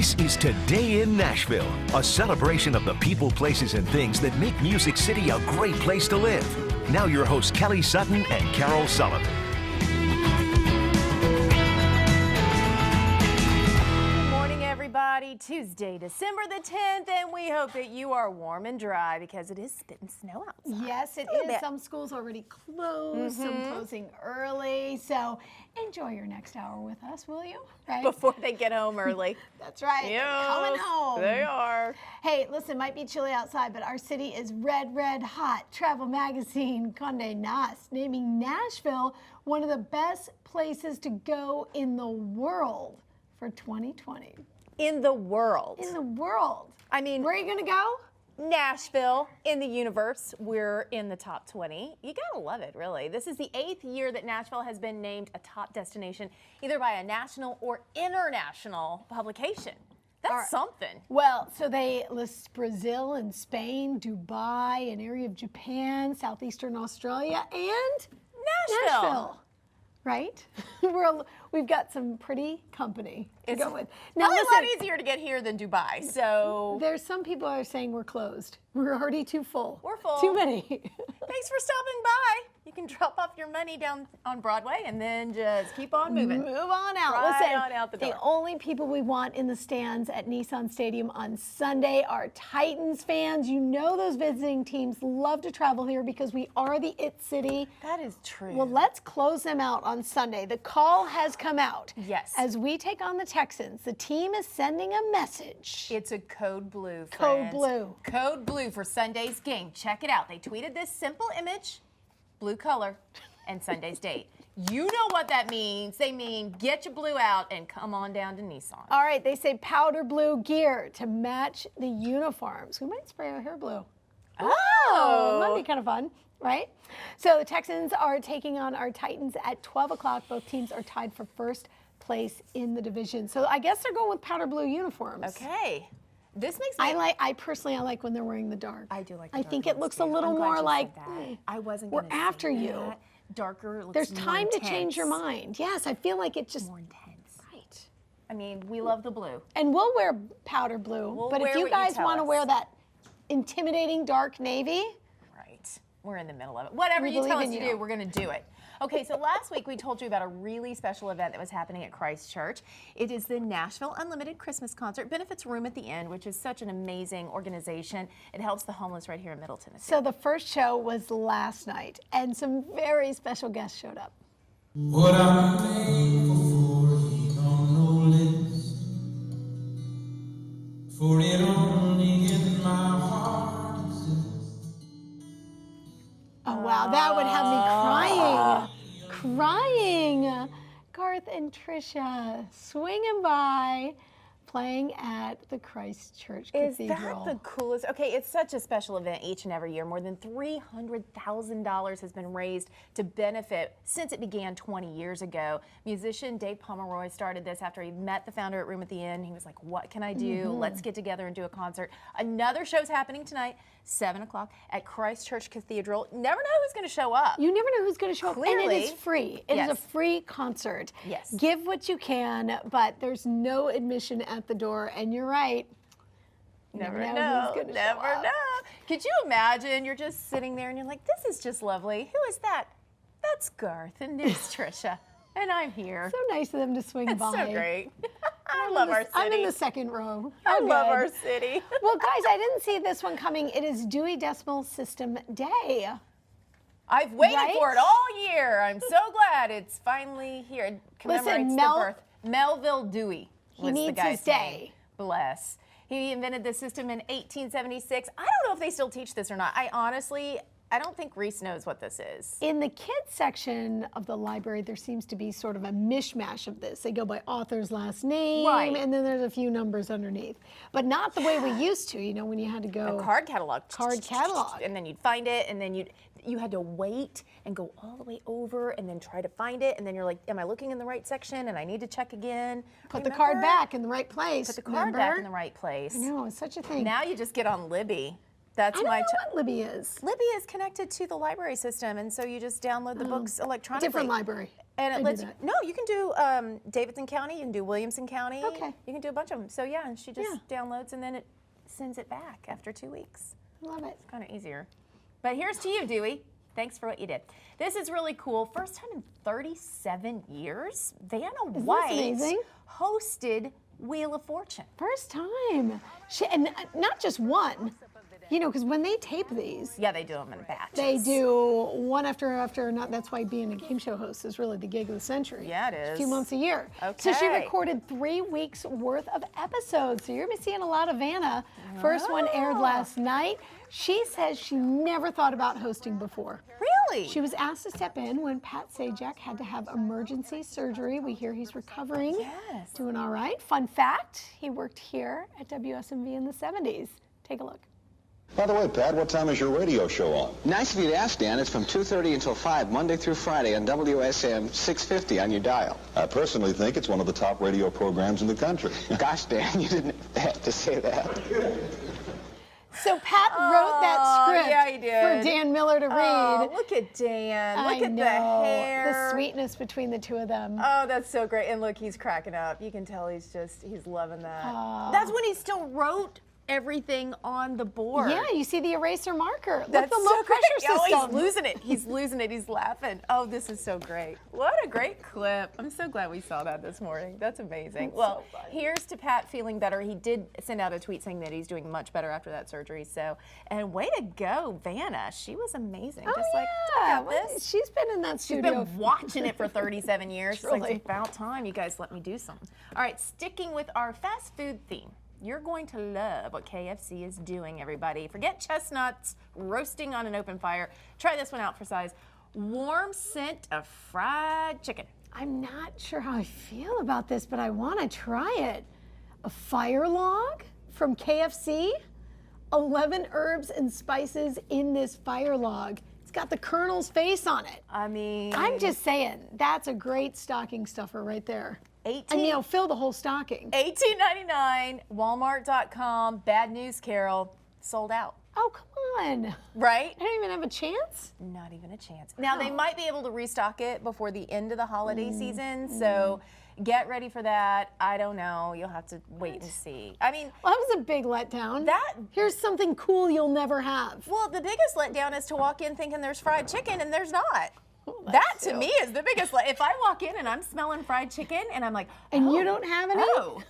This is Today in Nashville, a celebration of the people, places, and things that make Music City a great place to live. Now your hosts, Kelly Sutton and Carole Sullivan. Good morning, everybody. Tuesday, December the 10th, and we hope that you are warm and dry because it is spitting snow outside. Yes, it is. Some schools already closed, some closing early. So enjoy your next hour with us, will you? Right? Before they get home early. That's right. Yes, They're coming home. They are. Hey, listen, might be chilly outside, but our city is red, red hot. Travel magazine Condé Nast naming Nashville one of the best places to go in the world for 2020. In the world. In the world. I mean, where are you going to go? Nashville, in the universe. We're in the top 20. You gotta love it, really. This is the 8th year that Nashville has been named a top destination, either by a national or international publication. That's something. Well, so they list Brazil and Spain, Dubai, an area of Japan, southeastern Australia, and Nashville. Right? We've got some pretty company to go with. Now, it's a lot easier to get here than Dubai, so. There's some people are saying we're closed. We're already too full. We're full. Too many. Thanks for stopping by. You can drop off your money down on Broadway and then just keep on moving. Move on out. Right Listen, on out the door. The only people we want in the stands at Nissan Stadium on Sunday are Titans fans. You know those visiting teams love to travel here because we are the It City. That is true. Well, let's close them out on Sunday. The call has come out. Yes. As we take on the Texans, the team is sending a message. It's a code blue, Code friends. blue. Code blue for Sunday's game. Check it out. They tweeted this simple image, blue color, and Sunday's date. You know what that means. They mean get your blue out and come on down to Nissan. All right, they say powder blue gear to match the uniforms. We might spray our hair blue. Oh, might be kind of fun, right? So the Texans are taking on our Titans at 12 o'clock. Both teams are tied for first place in the division. So I guess they're going with powder blue uniforms. Okay. This makes me... I personally like when they're wearing the dark. I do like the dark. I think it looks a little more like, I wasn't we're gonna say after you. that. Darker looks There's more time to intense. change your mind. Yes, I feel like it just... More intense. Right. I mean, we love the blue. And we'll wear powder blue, but if you guys want to wear that intimidating dark navy... Right. We're in the middle of it. Whatever you tell us to do, we're going to do it. Okay, so last week we told you about a really special event that was happening at Christ Church. It is the Nashville Unlimited Christmas Concert. Benefits Room at the End, which is such an amazing organization. It helps the homeless right here in Middle Tennessee. So the first show was last night, and some very special guests showed up. What I'm thankful for, he don't know this. For it only in my heart exists. Oh, wow, that would have me crying. Garth and Trisha swinging by, playing at the Christ Church Cathedral. Is that the coolest? Okay, it's such a special event each and every year. More than $300,000 has been raised to benefit since it began 20 years ago. Musician Dave Pomeroy started this after he met the founder at Room at the Inn. He was like, what can I do? Let's get together and do a concert. Another show's happening tonight, 7 o'clock at Christ Church Cathedral. Never know who's going to show up. You never know who's going to show up. And it is free. It is a free concert. Yes. Give what you can, but there's no admission at the door. And you're right. Never who's know. gonna Never show up. know. Could you imagine you're just sitting there and you're like, this is just lovely. Who is that? That's Garth and there's Trisha. And I'm here. So nice of them to swing by. So great. I love our city. I'm in the second row. I Oh, love good. our city. Well, guys, I didn't see this one coming. It is Dewey Decimal System Day. I've waited Right? for it all year. I'm so glad it's finally here. It commemorates the birth. Melville Dewey was the needs guy's his name. day. Bless. He invented the system in 1876. I don't know if they still teach this or not. I don't think Reese knows what this is. In the kids section of the library, there seems to be sort of a mishmash of this. They go by author's last name, Right. and then there's a few numbers underneath. But not the way we used to, you know, when you had to go. A card catalog. Card catalog. And then you'd find it, and then you had to wait and go all the way over and then try to find it, and then you're like, am I looking in the right section? And I need to check again. Put the card back in the right place. Put the card back in the right place. I know, it's such a thing. Now you just get on Libby. That's I don't my. know what Libby is. Libby is connected to the library system, and so you just download the books electronically. Different library. And I it do lets you, that. no, you can do Davidson County, you can do Williamson County. Okay. You can do a bunch of them. So yeah, and she just downloads and then it sends it back after 2 weeks. Love it. It's kind of easier. But here's to you, Dewey. Thanks for what you did. This is really cool. First time in 37 years, Vanna White amazing? hosted Wheel of Fortune. First time. And not just one. You know, because when they tape these, Yeah, they do them in batches. they do one after. Not that's why being a game show host is really the gig of the century. Yeah, it A is. few months a year. So she Okay. recorded 3 weeks worth of episodes. So you're gonna be seeing a lot of Vanna. First one aired last night. She says she never thought about hosting before. Really? She was asked to step in when Pat Sajak had to have emergency surgery. We hear he's recovering. Yes. Doing all right. Fun fact, he worked here at WSMV in the 70s. Take a look. By the way, Pat, what time is your radio show on? Nice of you to ask, Dan. It's from 2:30 until 5, Monday through Friday on WSM 650 on your dial. I personally think it's one of the top radio programs in the country. Gosh, Dan, you didn't have to say that. So Pat wrote that script yeah, he did. for Dan Miller to read. Oh, look at Dan. Look I at know. the hair. The sweetness between the two of them. Oh, that's so great. And look, he's cracking up. You can tell he's loving that. That's when he still wrote everything on the board. Yeah, you see the eraser marker. Look, That's the so low pressure great. system. Oh, he's losing it. He's losing it. He's laughing. Oh, this is so great. What a great clip. I'm so glad we saw that this morning. That's amazing. Well, here's to Pat feeling better. He did send out a tweet saying that he's doing much better after that surgery. So, and way to go, Vanna. She was amazing. Just like, I got Well, this. she's been in that She's studio. been watching it for 37 years. It's like, Truly. it's about time you guys let me do something. All right, sticking with our fast food theme. You're going to love what KFC is doing, everybody. Forget chestnuts roasting on an open fire. Try this one out for size. Warm scent of fried chicken. I'm not sure how I feel about this, but I want to try it. A fire log from KFC. 11 herbs and spices in this fire log. It's got the Colonel's face on it. I mean, I'm just saying, that's a great stocking stuffer right there. 18. I mean, it'll fill the whole stocking. $18.99, Walmart.com. Bad news, Carol. Sold out. Oh, come on. Right? I don't even have a chance. Not even a chance. Now, they might be able to restock it before the end of the holiday season, so get ready for that. I don't know. You'll have to wait and see. I mean, Well, that was a big letdown. Here's something cool you'll never have. well, the biggest letdown is to walk in thinking there's fried chicken and there's not. That That to me is the biggest. If I walk in and I'm smelling fried chicken and I'm like, And you oh, don't have any? oh,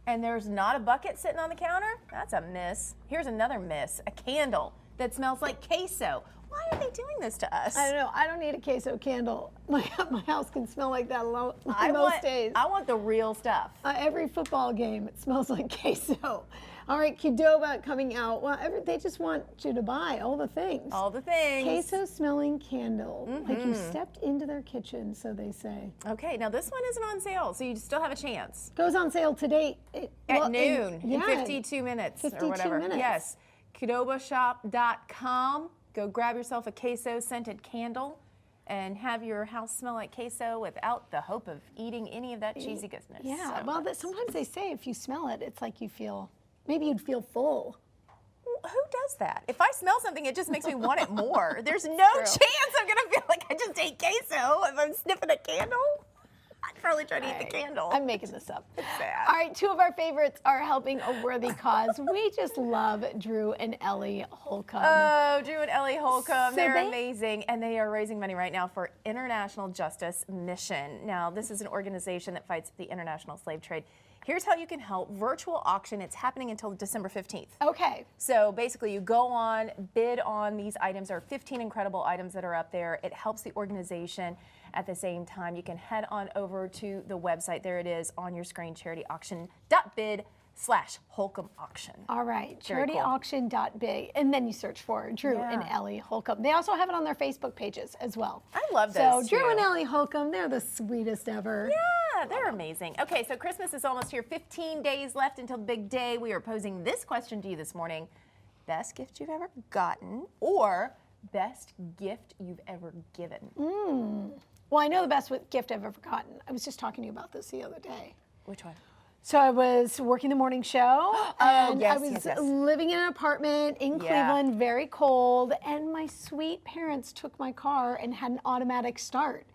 and there's not a bucket sitting on the counter, that's a miss. Here's another miss, a candle that smells like queso. Why are they doing this to us? I don't know. I don't need a queso candle. My house can smell like that I most days. I want the real stuff. Every football game, it smells like queso. All right, Qdoba coming out. Well, they just want you to buy all the things. All the things. Queso smelling candle. Like you stepped into their kitchen, so they say. Okay, now this one isn't on sale, so you still have a chance. Goes on sale today. At noon, in yeah, 52 minutes 52 or whatever. minutes. Yes, QDOBAshop.com. Go grab yourself a queso scented candle and have your house smell like queso without the hope of eating any of that cheesy goodness. Yeah, So well, sometimes they say if you smell it, it's like you feel, maybe you'd feel full. who does that? If I smell something, it just makes me want it more. There's no chance I'm gonna feel like I just ate queso if I'm sniffing a candle. I'd probably try to eat the candle. I'm making this up. sad. All right, two of our favorites are helping a worthy cause. We just love Drew and Ellie Holcomb. Oh, Drew and Ellie Holcomb, So they're they- amazing, and they are raising money right now for International Justice Mission. Now, this is an organization that fights the international slave trade. Here's how you can help. Virtual auction, it's happening until December 15th. Okay. So basically, you go on, bid on these items. There are 15 incredible items that are up there. It helps the organization. At the same time, you can head on over to the website. There it is on your screen, charityauction.bid/Holcomb auction. All right, Very cool. charityauction.big, and then you search for Drew and Ellie Holcomb. They also have it on their Facebook pages as well. I love So those, Drew too. and Ellie Holcomb, they're the sweetest ever. Yeah, they're amazing. Okay, so Christmas is almost here. 15 days left until the big day. We are posing this question to you this morning. Best gift you've ever gotten or best gift you've ever given? Well, I know the best gift I've ever gotten. I was just talking to you about this the other day. Which one? So I was working the morning show, and yes, I was yes. living in an apartment in Cleveland, very cold, and my sweet parents took my car and had an automatic start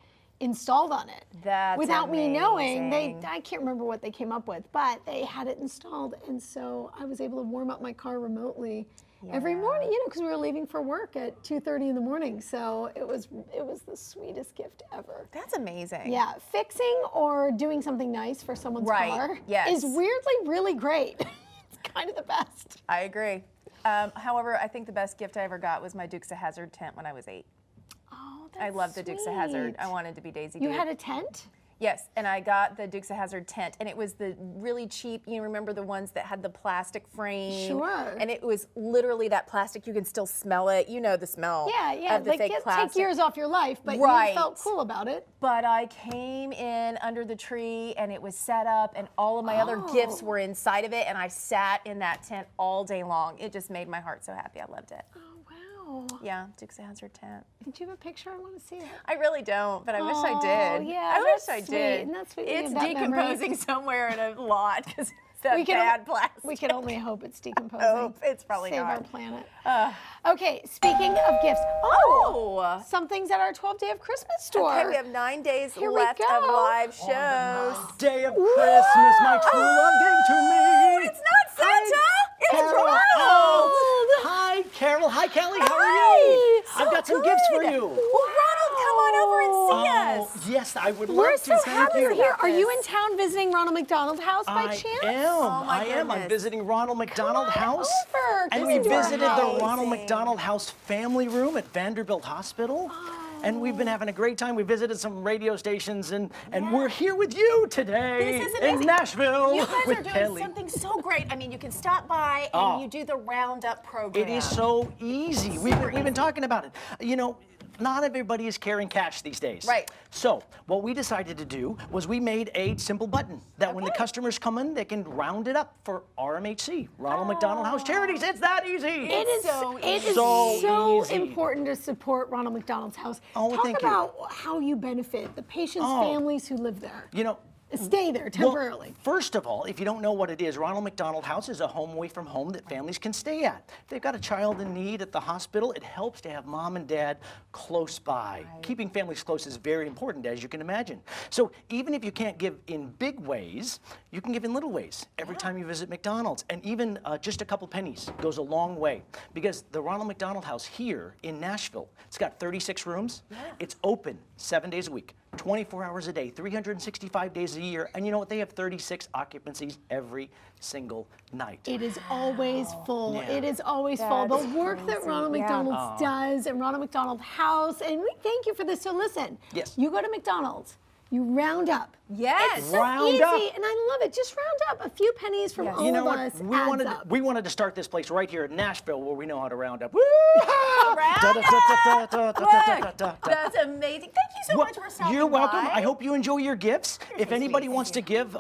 installed on it. That's without me knowing. amazing. I can't remember what they came up with, but they had it installed, and so I was able to warm up my car remotely every morning, because we were leaving for work at 2:30 in the morning. So it was the sweetest gift ever. That's amazing. Yeah, fixing or doing something nice for someone's car is weirdly really great. It's kind of the best. I agree. However, I think the best gift I ever got was my Dukes of Hazzard tent when I was 8. Oh, that's I loved the Dukes of Hazzard. I sweet. wanted to be Daisy You Duke. had a tent? Yes, and I got the Dukes of Hazzard tent, and it was the really cheap, you remember the ones that had the plastic frame? Sure. And it was literally that plastic, you can still smell it. You know the smell of the they fake take plastic. years off your life, but you felt cool about it. But I came in under the tree, and it was set up, and all of my other gifts were inside of it, and I sat in that tent all day long. It just made my heart so happy. I loved it. Oh, wow. Yeah, Dukes of Hazzard tent. Did you have a picture? I want to see it. I really don't, but I wish I did. Yeah, I wish that's I sweet. did. Isn't that sweet? It's You have that memory? decomposing somewhere in a lot because it's that bad plastic. We can only hope it's decomposing. Oh, it's probably Save not. our planet. Okay, speaking of gifts. Oh! Something's at our 12 Day of Christmas store. Okay, we have 9 days Here we left of go. live shows. Day of Christmas, my true love gave to me. It's not Santa! It's Carol. Ronald! Oh, hi, Carol. Hi, Kelly. How are you? So I've got some gifts for good. you. Well, Ronald, come on over and see us. Yes, I would We're love so to. Thank happy you. you're here. Are you this. in town visiting Ronald McDonald House by I chance? am. Oh, my I am. I'm goodness. visiting Ronald McDonald on House. over. And Come we into our visited the house. Ronald McDonald House family room at Vanderbilt Hospital. And we've been having a great time. We visited some radio stations, and we're here with you today This is in amazing. Nashville You guys with are doing Kelly. something so great. I mean, you can stop by and you do the roundup program. It is so easy. We've been talking about it. You know, not everybody is carrying cash these days. Right. So what we decided to do was we made a simple button that when the customers come in, they can round it up for RMHC, Ronald McDonald House Charities. It's that easy. It is so easy. important to support Ronald McDonald's House. Oh, Talk thank you. about how you benefit the patients' families who live there. You know, Stay there temporarily. Well, first of all, if you don't know what it is, Ronald McDonald House is a home away from home that families can stay at. If they've got a child in need at the hospital, it helps to have mom and dad close by. Keeping families close is very important, as you can imagine. So even if you can't give in big ways, you can give in little ways every time you visit McDonald's. And even just a couple pennies goes a long way. Because the Ronald McDonald House here in Nashville, it's got 36 rooms. It's open 7 days a week. 24 hours a day, 365 days a year, and you know what? They have 36 occupancies every single night. It is always full. Yeah. It is always full. The That's work that crazy. Ronald Yeah. McDonald's does and Ronald McDonald House, and we thank you for this. So listen, Yes. you go to McDonald's, you round up. Yes. It's so Round easy, up. and I love it. Just round up a few pennies from all You know of what? us. We adds wanted up. we wanted to start this place right here in Nashville, where we know how to round up. That's amazing. Thank you so much for stopping You're welcome. by. I hope you enjoy your gifts. If so anybody sweet. wants to give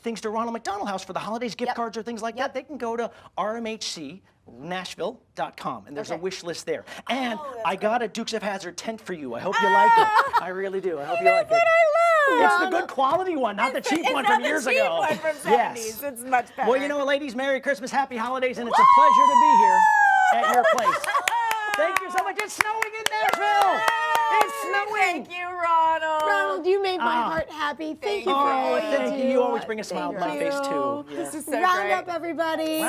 things to Ronald McDonald House for the holidays, gift cards or things like that, they can go to rmhcnashville.com, and there's a wish list there. And I got a Dukes of Hazzard tent for you. I hope you like it. I really do. I hope you like it. It's the good quality one, not the cheap one from years ago. It's not the cheap one from 70s. Yes. It's much better. Well, you know what, ladies? Merry Christmas, Happy Holidays, and it's a pleasure to be here at your place. Thank you so much. It's snowing in Nashville. It's snowing. Thank you, Ronald. Ronald, you made my heart happy. Thank you for all you Thank do. you. You always bring a smile to my face, too. Round up, everybody.